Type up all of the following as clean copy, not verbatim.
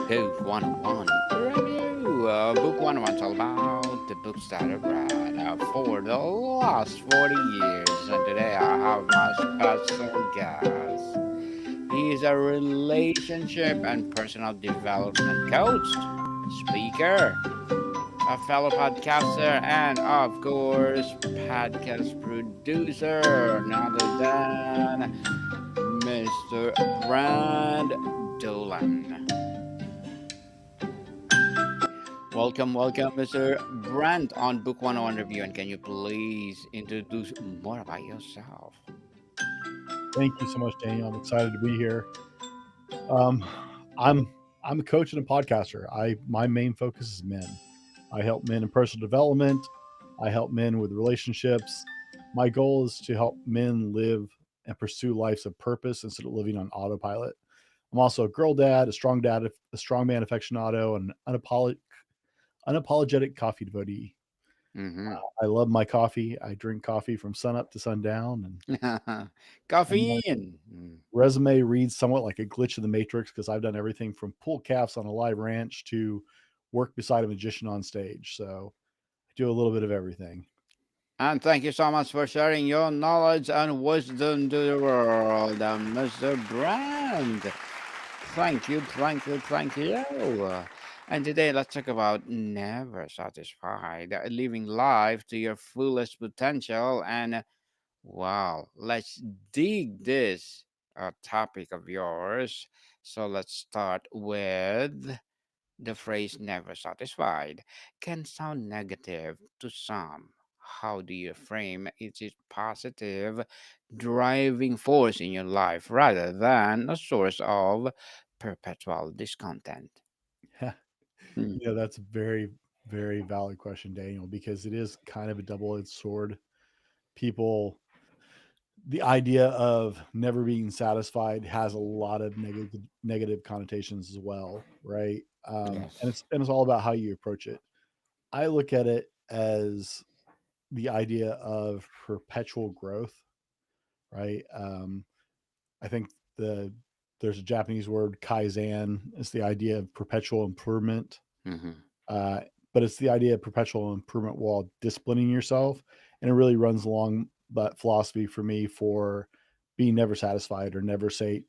Book 101 review. Book 101 is all about the books that I've read for the last 40 years. And today I have my special guest. He is a relationship and personal development coach, speaker, a fellow podcaster, and of course, podcast producer, none other than Mr. Brent Dowlen. Welcome, Mr. Brent, on Book 101 Review. And can you please introduce more about yourself? Thank you so much, Daniel. I'm excited to be here. Um, I'm I'm a coach and a podcaster. My main focus is men. I help men in personal development. I help men with relationships. My goal is to help men live and pursue lives of purpose instead of living on autopilot. I'm also a girl dad, a strong man aficionado, and an unapologetic coffee devotee. Mm-hmm. I love my coffee. I drink coffee from sun up to sundown, and my Caffeine. resume reads somewhat like a glitch in the matrix because I've done everything from pull calves on a live ranch to work beside a magician on stage. So I do a little bit of everything. And thank you so much for sharing your knowledge and wisdom to the world, Mr. Brand. Thank you. And today let's talk about never satisfied, living life to your fullest potential. And wow, let's dig this topic of yours. So let's start with the phrase never satisfied. Can sound negative to some. How do you frame it? Is it positive driving force in your life rather than a source of perpetual discontent? Hmm. That's a very, very valid question, Daniel, because it is kind of a double edged sword. People, the idea of never being satisfied has a lot of negative connotations as well, right? And Yes. it's all about how you approach it. I look at it as the idea of perpetual growth, right? I think there's a Japanese word kaizen. It's the idea of perpetual improvement, Hmm. uh, but it's the idea of perpetual improvement while disciplining yourself, and it really runs along that philosophy for me for being never satisfied or never sate.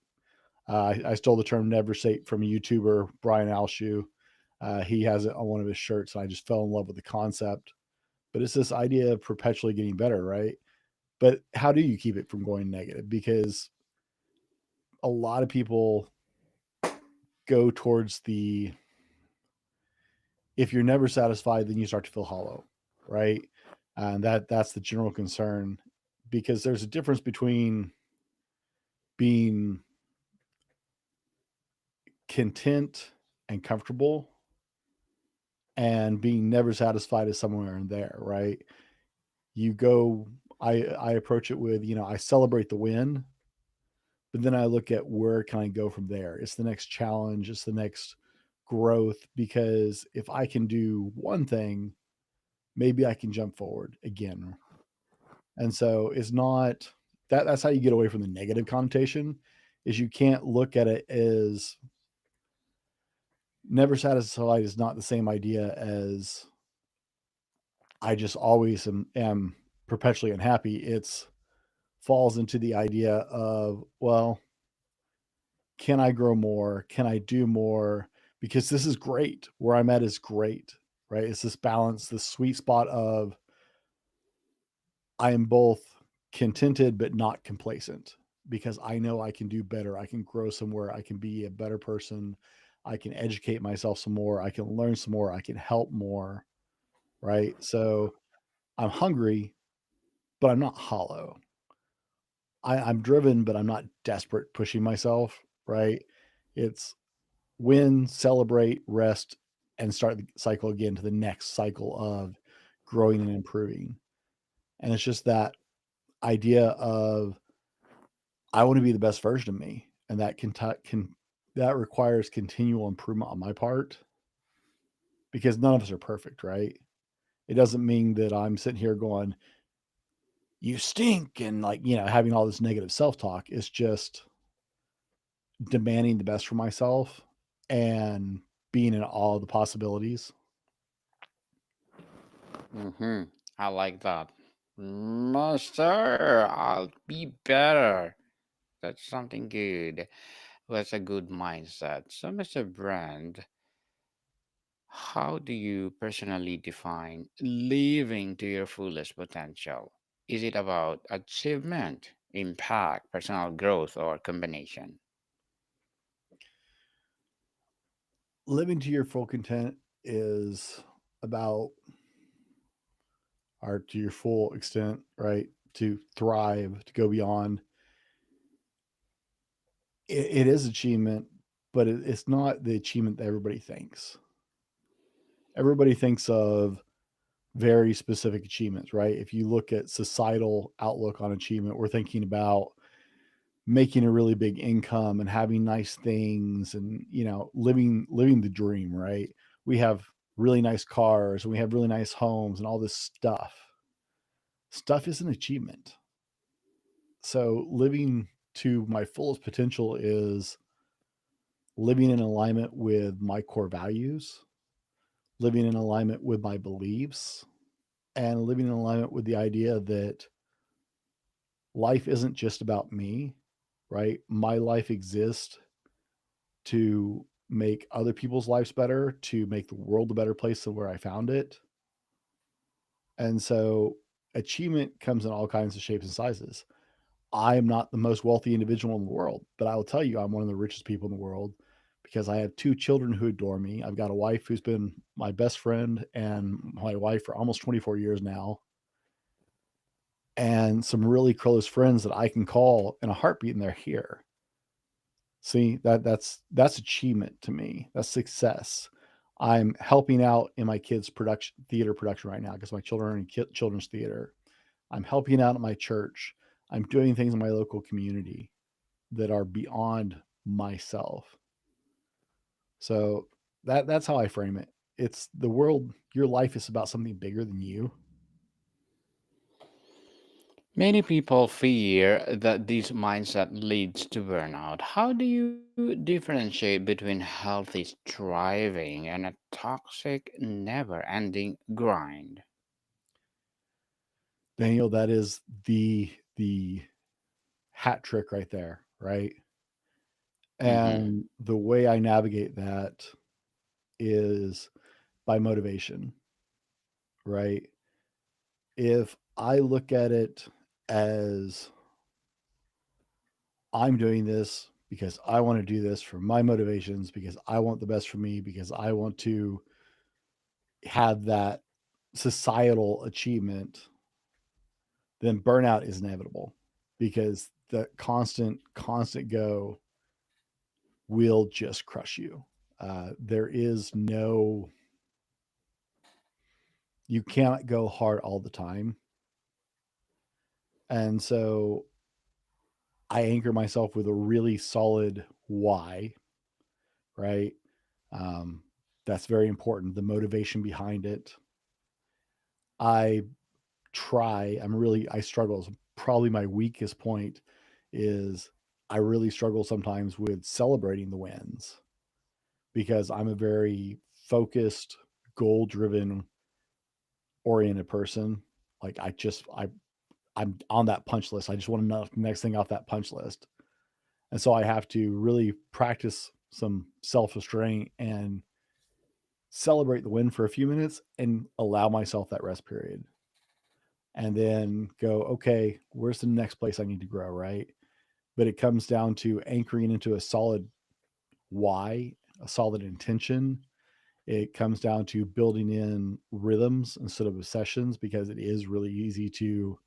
I stole the term never sate from a YouTuber, Brian Alshu. He has it on one of his shirts, and I just fell in love with the concept. But it's this idea of perpetually getting better, right? But how do you keep it from going negative? Because a lot of people go towards the if you're never satisfied, then you start to feel hollow, right? And that's the general concern because there's a difference between being content and comfortable and being never satisfied is somewhere in there, right? You go I approach it with, I celebrate the win, but then I look at where can I go from there? It's the next challenge, it's the next growth because if I can do one thing, maybe I can jump forward again. And so it's not that's how you get away from the negative connotation is you can't look at it as never satisfied is not the same idea as I just always am perpetually unhappy. It's falls into the idea of, well, can I grow more? Can I do more? Because this is great. Where I'm at is great, right? It's this balance, this sweet spot of I am both contented but not complacent because I know I can do better. I can grow somewhere. I can be a better person. I can educate myself some more. I can learn some more. I can help more, right? So I'm hungry, but I'm not hollow. I'm driven, but I'm not desperate pushing myself, right? It's win, celebrate, rest, and start the cycle again to the next cycle of growing and improving. And it's just that idea of I want to be the best version of me, and that requires continual improvement on my part because none of us are perfect, right? It doesn't mean that I'm sitting here going, "You stink," and having all this negative self talk. It's just demanding the best for myself and being in awe of the possibilities. Mm-hmm. I like that. Master, I'll be better. That's something good. That's a good mindset. So, Mr. Brand, how do you personally define living to your fullest potential? Is it about achievement, impact, personal growth, or combination? Living to your full content is about, or to your full extent, right? To thrive, to go beyond. It is achievement, but it's not the achievement that everybody thinks. Everybody thinks of very specific achievements, right? If you look at societal outlook on achievement, we're thinking about making a really big income and having nice things and living the dream, right? We have really nice cars and we have really nice homes and all this stuff is an achievement. So living to my fullest potential is living in alignment with my core values, living in alignment with my beliefs, and living in alignment with the idea that life isn't just about me, right? My life exists to make other people's lives better, to make the world a better place than where I found it. And so achievement comes in all kinds of shapes and sizes. I am not the most wealthy individual in the world, but I will tell you, I'm one of the richest people in the world because I have two children who adore me. I've got a wife who's been my best friend and my wife for almost 24 years now, and some really close friends that I can call in a heartbeat and they're here. See, that's achievement to me. That's success. I'm helping out in my kids' theater production right now because my children are in children's theater. I'm helping out at my church. I'm doing things in my local community that are beyond myself. So that's how I frame it. It's the world. Your life is about something bigger than you. Many people fear that this mindset leads to burnout. How do you differentiate between healthy striving and a toxic, never ending grind? Daniel, that is the hat trick right there, right? Mm-hmm. And the way I navigate that is by motivation, right? If I look at it as I'm doing this because I want to do this for my motivations, because I want the best for me, because I want to have that societal achievement, then burnout is inevitable because the constant go will just crush you. There is no, you cannot go hard all the time. And so I anchor myself with a really solid why, right? Um, that's very important. The motivation behind it. I I struggle. Probably my weakest point is I really struggle sometimes with celebrating the wins because I'm a very focused, goal driven oriented person. Like I'm on that punch list. I just want to know the next thing off that punch list. And so I have to really practice some self restraint and celebrate the win for a few minutes and allow myself that rest period. And then go, okay, where's the next place I need to grow, right? But it comes down to anchoring into a solid why, a solid intention. It comes down to building in rhythms instead of obsessions because it is really easy to,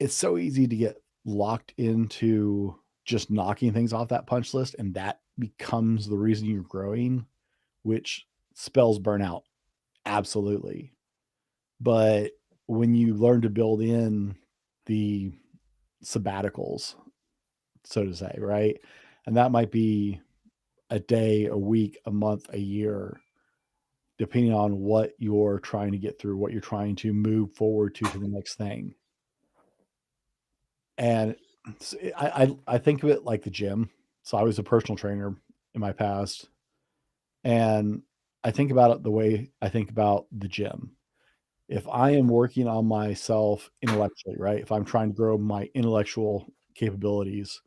it's so easy to get locked into just knocking things off that punch list. And that becomes the reason you're growing, which spells burnout. Absolutely. But when you learn to build in the sabbaticals, so to say, right? And that might be a day, a week, a month, a year, depending on what you're trying to get through, what you're trying to move forward to the next thing. And I think of it like the gym. So I was a personal trainer in my past, And I think about it the way I think about the gym. If I am working on myself intellectually, right? If I'm trying to grow my intellectual capabilities,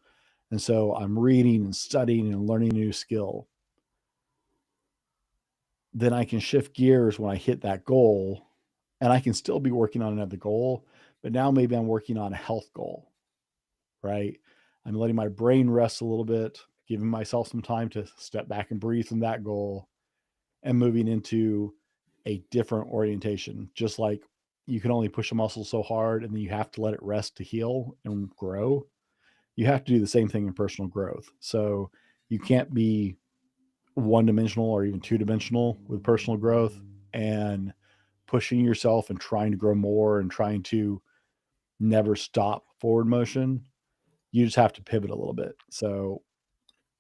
and so I'm reading and studying and learning a new skill, then I can shift gears when I hit that goal and I can still be working on another goal, but now maybe I'm working on a health goal, right? I'm letting my brain rest a little bit, giving myself some time to step back and breathe from that goal and moving into a different orientation. Just like you can only push a muscle so hard and then you have to let it rest to heal and grow. You have to do the same thing in personal growth. So you can't be one dimensional or even two dimensional with personal growth and pushing yourself and trying to grow more and trying to never stop forward motion. You just have to pivot a little bit. So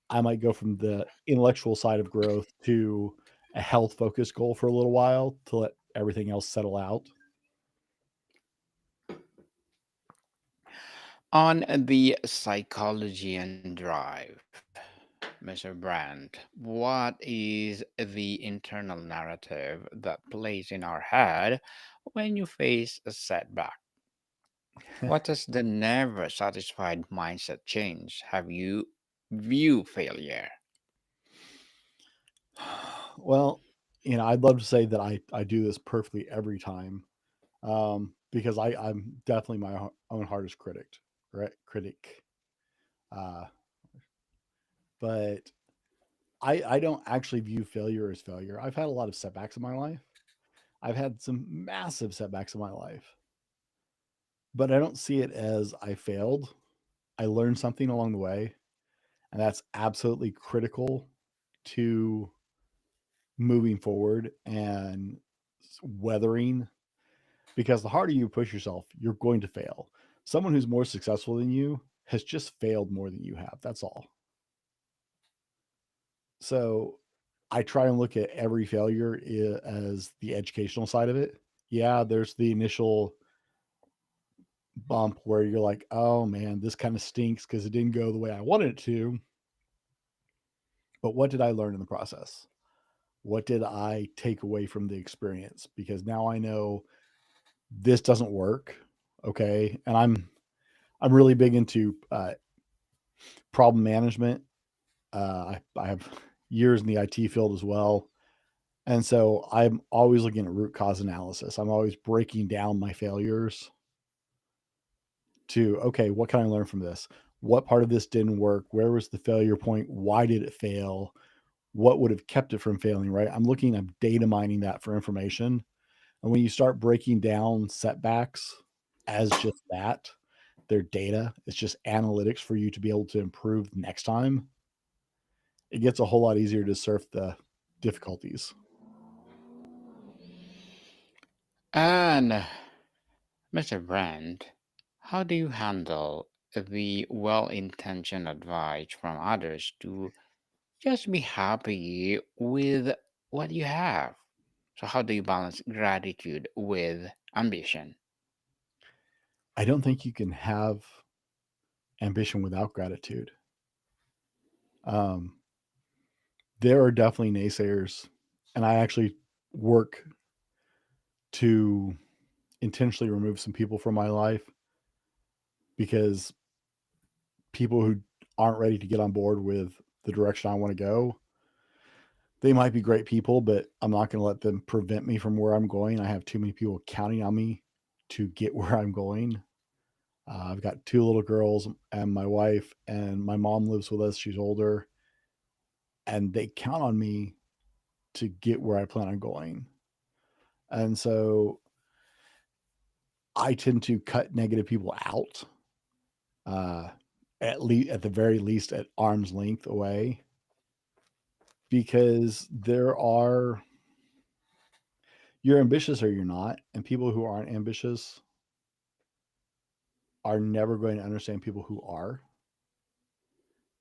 I might go from the intellectual side of growth to a health focused goal for a little while to let everything else settle out. On the psychology and drive, Mr. Brand, what is the internal narrative that plays in our head when you face a setback? What does the never satisfied mindset change? Have you view failure? Well, I'd love to say that I do this perfectly every time, because I'm definitely my own hardest critic, right? Critic. Uh, but I don't actually view failure as failure. I've had a lot of setbacks in my life. I've had some massive setbacks in my life, but I don't see it as I failed. I learned something along the way, and that's absolutely critical to moving forward and weathering, because the harder you push yourself, you're going to fail. Someone who's more successful than you has just failed more than you have. That's all. So I try and look at every failure as the educational side of it. Yeah, there's the initial bump where you're like, oh man, this kind of stinks because it didn't go the way I wanted it to. But what did I learn in the process? What did I take away from the experience? Because now I know this doesn't work. Okay. And I'm really big into problem management. I have years in the IT field as well. And so I'm always looking at root cause analysis. I'm always breaking down my failures to, okay, what can I learn from this? What part of this didn't work? Where was the failure point? Why did it fail? What would have kept it from failing, right? I'm data mining that for information. And when you start breaking down setbacks as just that, their data, it's just analytics for you to be able to improve next time. It gets a whole lot easier to surf the difficulties. And Mr. Brand, how do you handle the well-intentioned advice from others to just be happy with what you have? So how do you balance gratitude with ambition? I don't think you can have ambition without gratitude. Um, there are definitely naysayers, and I actually work to intentionally remove some people from my life because people who aren't ready to get on board with the direction I want to go, they might be great people, but I'm not going to let them prevent me from where I'm going. I have too many people counting on me to get where I'm going. I've got two little girls and my wife, and my mom lives with us. She's older, and they count on me to get where I plan on going. And so I tend to cut negative people out, uh, at the very least at arm's length away, because you're ambitious or you're not, and people who aren't ambitious are never going to understand people who are.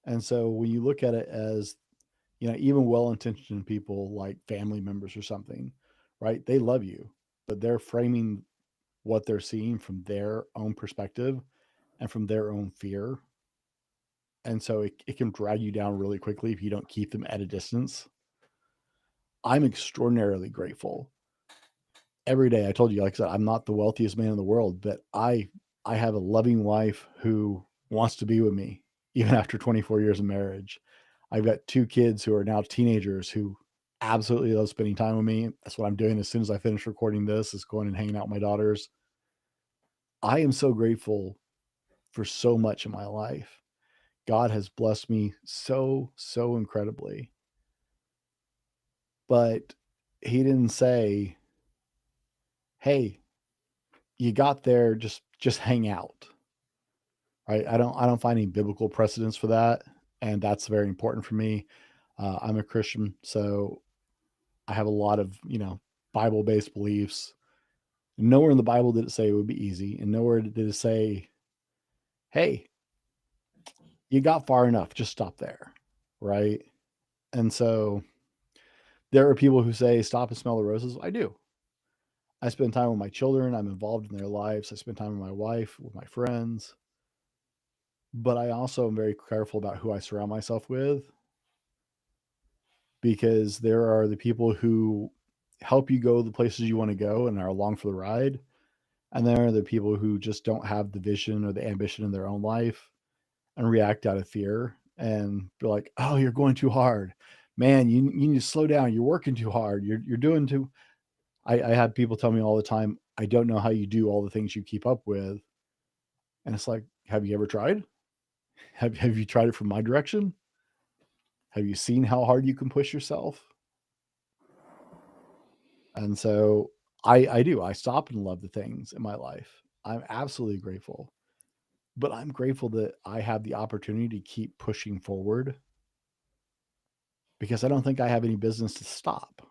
And so when you look at it as, even well-intentioned people like family members or something, right? They love you, but they're framing what they're seeing from their own perspective and from their own fear. And so it can drag you down really quickly if you don't keep them at a distance. I'm extraordinarily grateful every day. I told you, like I said, I'm not the wealthiest man in the world, but I have a loving wife who wants to be with me even after 24 years of marriage. I've got two kids who are now teenagers who absolutely love spending time with me. That's what I'm doing as soon as I finish recording this, is going and hanging out with my daughters. I am so grateful for so much in my life. God has blessed me so incredibly. But he didn't say, "Hey, you got there, just hang out." Right? I don't find any biblical precedents for that, and that's very important for me. I'm a Christian, so I have a lot of Bible-based beliefs. Nowhere in the Bible did it say it would be easy, and nowhere did it say, "Hey, you got far enough, just stop there." Right? And so there are people who say, "Stop and smell the roses." I do. I spend time with my children. I'm involved in their lives. I spend time with my wife, with my friends. But I also am very careful about who I surround myself with, because there are the people who help you go the places you want to go and are along for the ride. And there are the people who just don't have the vision or the ambition in their own life and react out of fear and be like, "Oh, you're going too hard. Man, you need to slow down. You're working too hard. You're doing too." I have people tell me all the time, "I don't know how you do all the things you keep up with." And it's like, have you ever tried? Have you tried it from my direction? Have you seen how hard you can push yourself? And so I do. I stop and love the things in my life. I'm absolutely grateful. But I'm grateful that I have the opportunity to keep pushing forward, because I don't think I have any business to stop.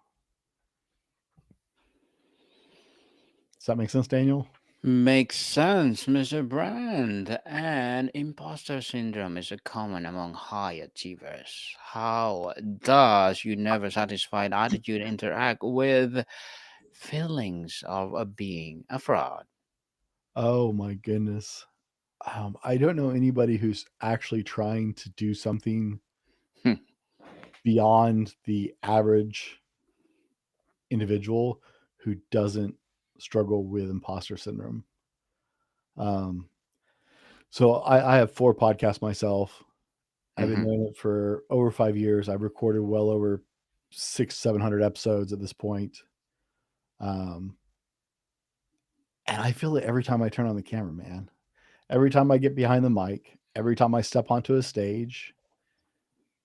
Does that make sense, Daniel? Makes sense, Mr. Brand. And imposter syndrome is a common among high achievers. How does your never satisfied attitude interact with feelings of being a fraud? Oh my goodness. I don't know anybody who's actually trying to do something Hmm. beyond the average individual who doesn't struggle with imposter syndrome. Um, so I have four podcasts myself. I've been Mm-hmm. doing it for over 5 years. I've recorded well over 700 episodes at this point. Um, and I feel it every time I turn on the camera, man. Every time I get behind the mic, every time I step onto a stage,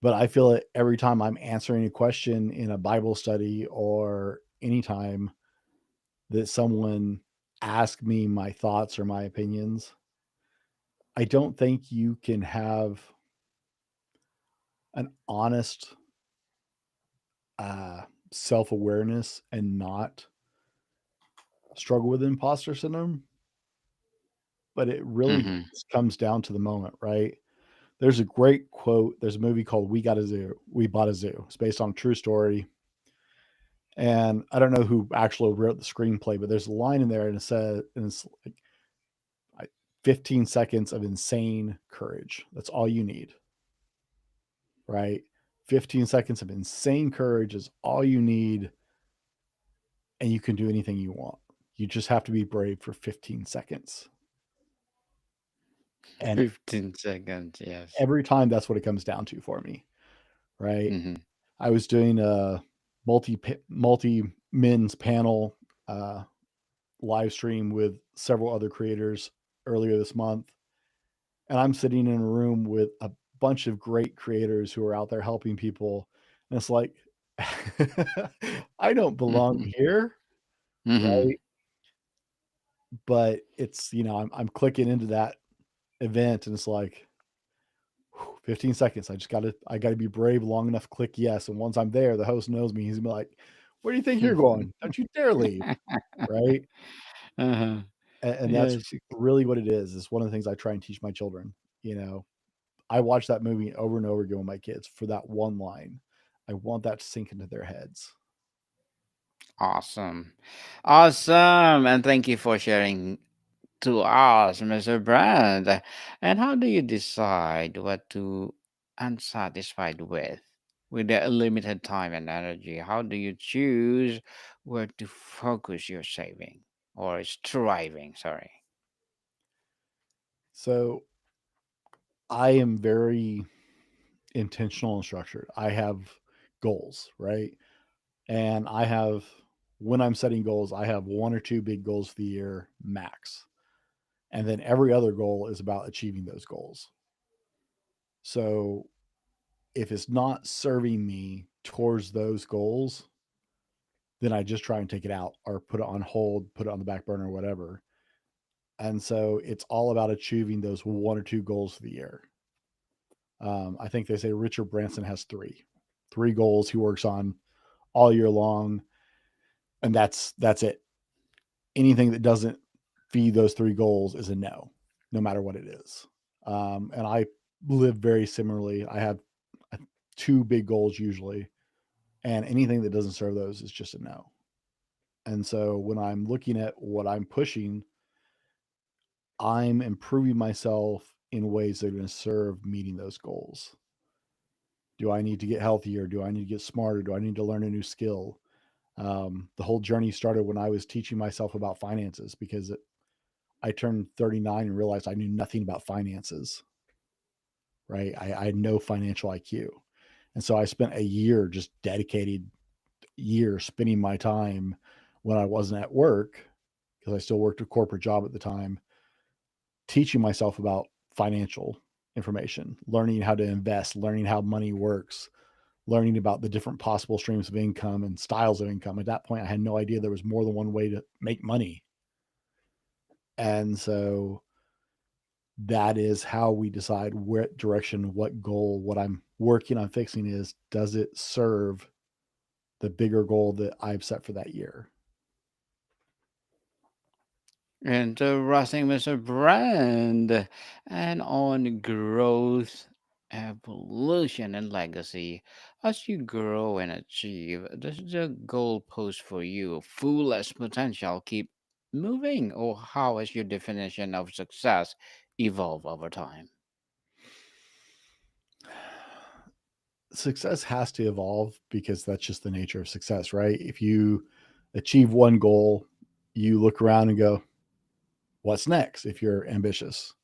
but I feel it every time I'm answering a question in a Bible study, or anytime that someone asks me my thoughts or my opinions. I don't think you can have an honest uh, self awareness and not struggle with imposter syndrome. But it really Mm-hmm. comes down to the moment, right? There's a great quote. There's a movie called "We Got a Zoo." We bought a zoo. It's based on a true story. And I don't know who actually wrote the screenplay, but there's a line in there, and it says, and it's like 15 seconds of insane courage. That's all you need, right? 15 seconds of insane courage is all you need, and you can do anything you want. You just have to be brave for 15 seconds. And 15 seconds, yes. every time that's what it comes down to for me, right? Mm-hmm. I was doing a multi men's panel uh, live stream with several other creators earlier this month, and I'm sitting in a room with a bunch of great creators who are out there helping people, and it's like, I don't belong Mm-hmm. here, Mm-hmm. right? But it's, I'm clicking into that event, and it's like, 15 seconds. I gotta be brave long enough to click yes. And once I'm there, the host knows me. He's gonna be like, "Where do you think you're going? Don't you dare leave." Right? Uh-huh. And that's Yes. really what it is. Is one of the things I try and teach my children. I watch that movie over and over again with my kids for that one line. I want that to sink into their heads. Awesome. Awesome. And thank you for sharing to us, Mr. Brand. And how do you decide what to unsatisfied with? with the limited time and energy? How do you choose where to focus your saving or striving? Sorry. So I am very intentional and structured. I have goals, right? And I have, when I'm setting goals, I have one or two big goals for the year max. And then every other goal is about achieving those goals. So if it's not serving me towards those goals, then I just try and take it out or put it on hold, put it on the back burner, or whatever. And so it's all about achieving those one or two goals for the year. I think they say Richard Branson has three goals he works on all year long, and that's it. Anything that doesn't feed those three goals is a no, no matter what it is. And I live very similarly. I have two big goals usually, and anything that doesn't serve those is just a no. And so when I'm looking at what I'm pushing, I'm improving myself in ways that are going to serve meeting those goals. Do I need to get healthier? Do I need to get smarter? Do I need to learn a new skill? The whole journey started when I was teaching myself about finances because I turned 39 and realized I knew nothing about finances, right? I had no financial IQ. And so I spent a year just dedicated year spending my time when I wasn't at work, because I still worked a corporate job at the time, teaching myself about financial information, learning how to invest, learning how money works, learning about the different possible streams of income and styles of income. At that point, I had no idea there was more than one way to make money. And so that is how we decide what direction, what goal, what I'm working on fixing is, does it serve the bigger goal that I've set for that year? Interesting, Mr. Brand. And on growth, evolution, and legacy. As you grow and achieve, does the goalpost for you, fullest potential, keep moving? Or how has your definition of success evolved over time? Success has to evolve because that's just the nature of success, right? If you achieve one goal, you look around and go, what's next if you're ambitious?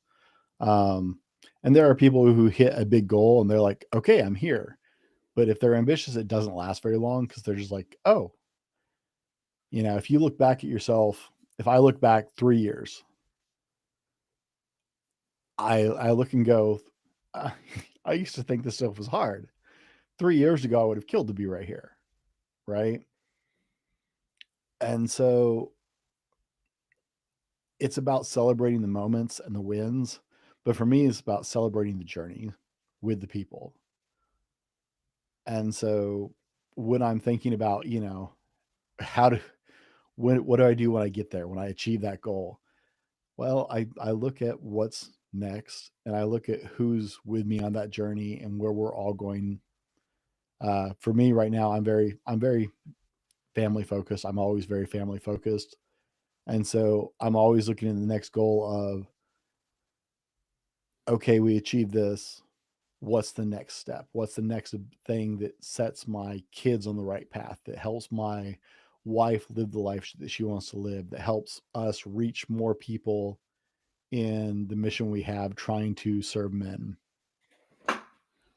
Um, and there are people who hit a big goal and they're like, okay, I'm here. But if they're ambitious, it doesn't last very long because they're just like, oh, if you look back at yourself, if I look back 3 years, I look and go, uh, I used to think this stuff was hard. 3 years ago, I would have killed to be right here, right? And so it's about celebrating the moments and the wins. But for me, it's about celebrating the journey with the people. And so when I'm thinking about, how to, what do I do when I get there, when I achieve that goal? Well, I look at what's next and I look at who's with me on that journey and where we're all going. For me right now, I'm very family focused. I'm always very family focused. And so I'm always looking at the next goal of, okay, we achieved this. What's the next step? What's the next thing that sets my kids on the right path, that helps my wife live the life that she wants to live, that helps us reach more people in the mission we have trying to serve men.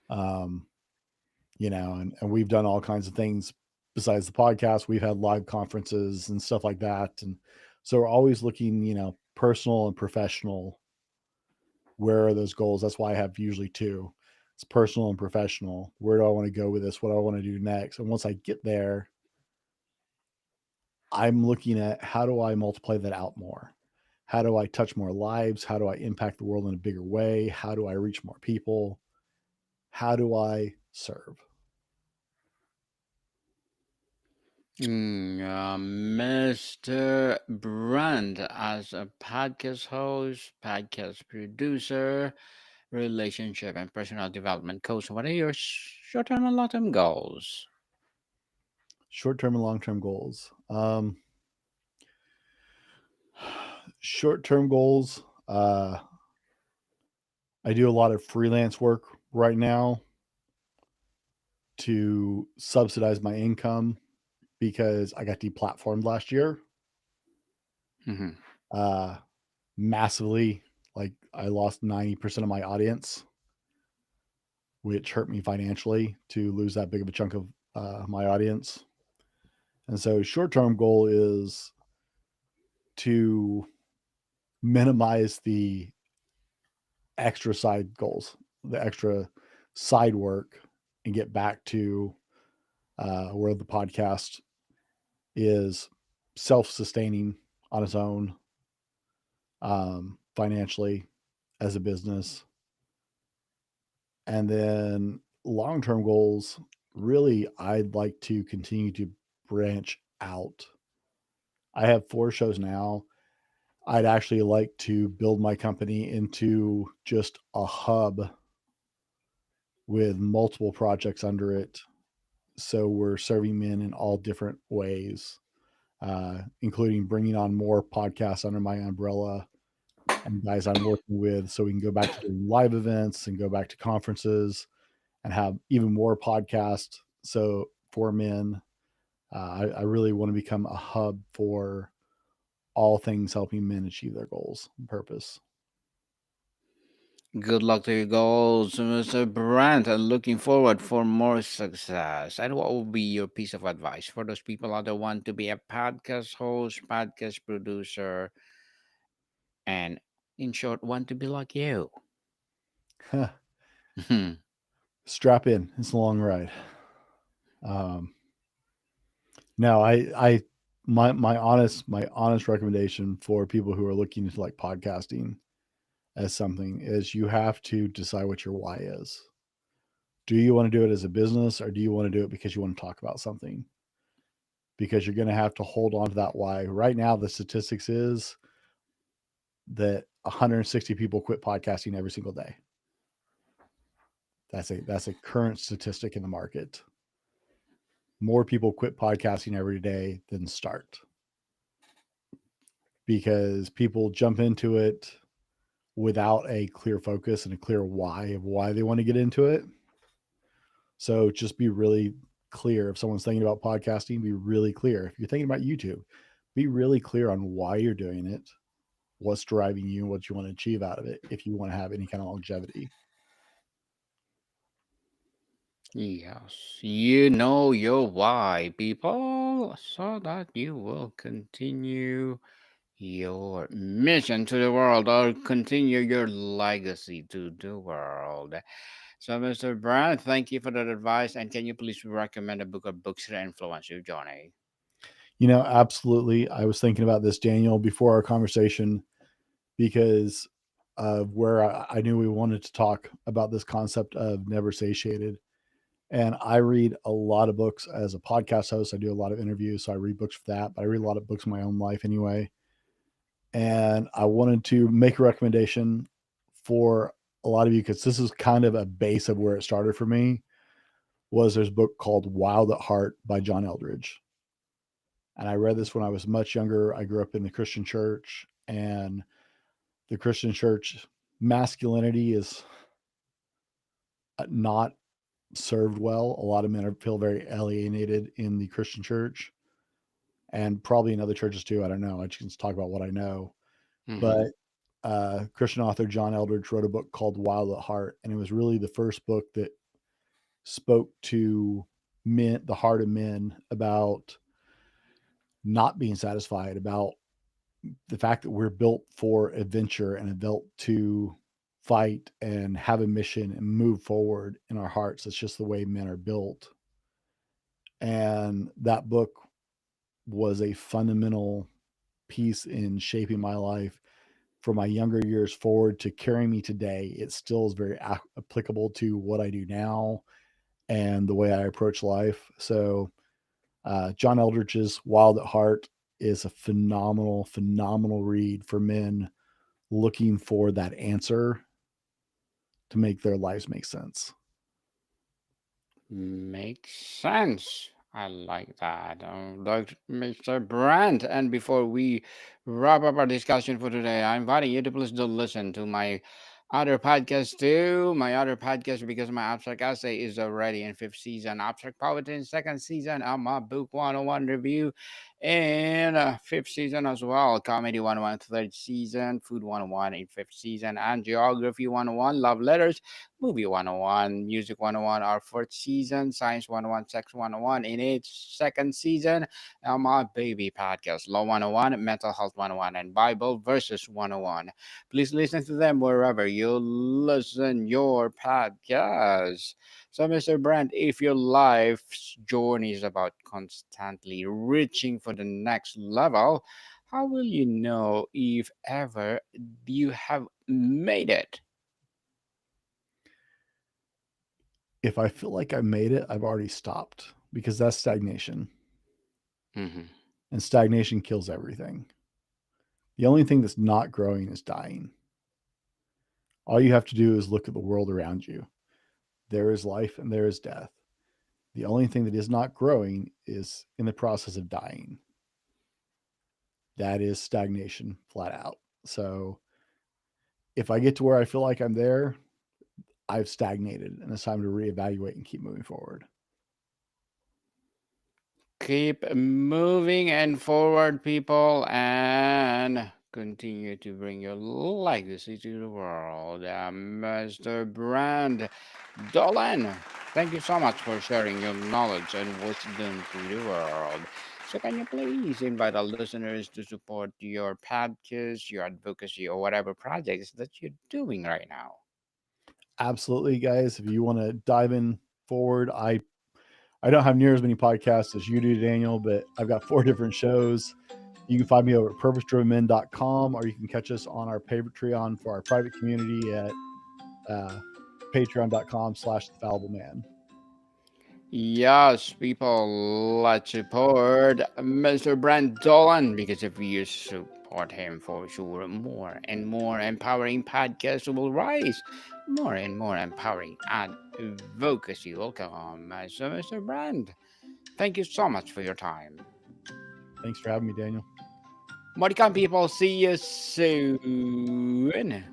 Um, and we've done all kinds of things besides the podcast. We've had live conferences and stuff like that. And so we're always looking, personal and professional. Where are those goals? That's why I have usually two. It's personal and professional. Where do I want to go with this? What do I want to do next? And once I get there, I'm looking at how do I multiply that out more? How do I touch more lives? How do I impact the world in a bigger way? How do I reach more people? How do I serve? Mr. Brand, as a podcast host, podcast producer, relationship and personal development coach, what are your short term and long term goals? Short term and long term goals. Short term goals. I do a lot of freelance work right now to subsidize my income because I got deplatformed last year, Hmm. uh, massively. Like I lost 90% of my audience, which hurt me financially to lose that big of a chunk of my audience. And so, short term goal is to minimize the extra side goals, the extra side work, and get back to where the podcast is self sustaining on its own, financially as a business. And then long term goals, really, I'd like to continue to branch out. I have 4 shows now. I'd actually like to build my company into just a hub with multiple projects under it. So we're serving men in all different ways, including bringing on more podcasts under my umbrella and guys I'm working with so we can go back to doing live events and go back to conferences and have even more podcasts. So for men, I really want to become a hub for all things helping men achieve their goals and purpose. Good luck to your goals, Mr. Brent, and looking forward for more success. And what would be your piece of advice for those people out there want to be a podcast host, podcast producer, and in short, want to be like you? Strap in. It's a long ride. Um, no, my honest recommendation for people who are looking into like podcasting as something is you have to decide what your why is. Do you want to do it as a business or do you want to do it because you want to talk about something? Because you're going to have to hold on to that why. Right now, the statistics is that 160 people quit podcasting every single day. That's a current statistic in the market. More people quit podcasting every day than start because people jump into it without a clear focus and a clear why of why they want to get into it. So just be really clear. If someone's thinking about podcasting, be really clear. If you're thinking about YouTube, be really clear on why you're doing it, what's driving you, and what you want to achieve out of it if you want to have any kind of longevity. Yes, you know your why, people, so that you will continue your mission to the world or continue your legacy to the world. So, Mr. Brand, thank you for that advice. And can you please recommend a book or books that influence you, Johnny? Absolutely. I was thinking about this, Daniel, before our conversation because of where I knew we wanted to talk about this concept of never satiated. And I read a lot of books as a podcast host. I do a lot of interviews, so I read books for that, but I read a lot of books in my own life anyway. And I wanted to make a recommendation for a lot of you because this is kind of a base of where it started for me. Was there's a book called Wild at Heart by John Eldridge. And I read this when I was much younger. I grew up in the Christian church, and the Christian church masculinity is not served well. A lot of men feel very alienated in the Christian church and probably in other churches too. I don't know. I just talk about what I know. Mm-hmm. But Christian author John Eldridge wrote a book called Wild at Heart, and it was really the first book that spoke to men, the heart of men, about not being satisfied, about the fact that we're built for adventure and built to fight and have a mission and move forward in our hearts. That's just the way men are built. And that book was a fundamental piece in shaping my life from my younger years forward to carrying me today. It still is very applicable to what I do now and the way I approach life. So, John Eldridge's Wild at Heart is a phenomenal, phenomenal read for men looking for that answer to make their lives make sense. Makes sense. I like that. Dr. Mr. Brandt. And before we wrap up our discussion for today, I'm inviting you to please do listen to my Other podcasts too. My other podcast, because my abstract essay is already in fifth season. Abstract poetry in second season. My book 101 review in fifth season as well. Comedy 101 third season. Food 101 in fifth season. And geography 101. Love letters. Movie 101. Music 101 our fourth season. Science 101. Sex 101 in its second season. And my baby podcast. Law 101. Mental health 101. And Bible verses 101. Please listen to them wherever you listen your podcast. So, Mr. Brand, if your life's journey is about constantly reaching for the next level, how will you know if ever you have made it? If I feel like I made it, I've already stopped because that's stagnation. Hmm. And stagnation kills everything. The only thing that's not growing is dying. All you have to do is look at the world around you. There is life and there is death. The only thing that is not growing is in the process of dying. That is stagnation flat out. So if I get to where I feel like I'm there, I've stagnated and it's time to reevaluate and keep moving forward. Keep moving and forward, people, and continue to bring your legacy to the world. Mr. Brand Dolan, thank you so much for sharing your knowledge and wisdom to the world. So, can you please invite our listeners to support your podcast, your advocacy, or whatever projects that you're doing right now? Absolutely, guys. If you want to dive in forward, I don't have near as many podcasts as you do, Daniel, but I've got 4 different shows. You can find me over at purposedrivenmen.com, or you can catch us on our Patreon for our private community at uh, patreon.com/the fallible man. Yes, people, let's support Mr. Brent Dolan, because if you support him, for sure, more and more empowering podcasts will rise. More and more empowering advocacy will come. So, Mr. Brand, thank you so much for your time. Thanks for having me, Daniel. Modicon people, see you soon.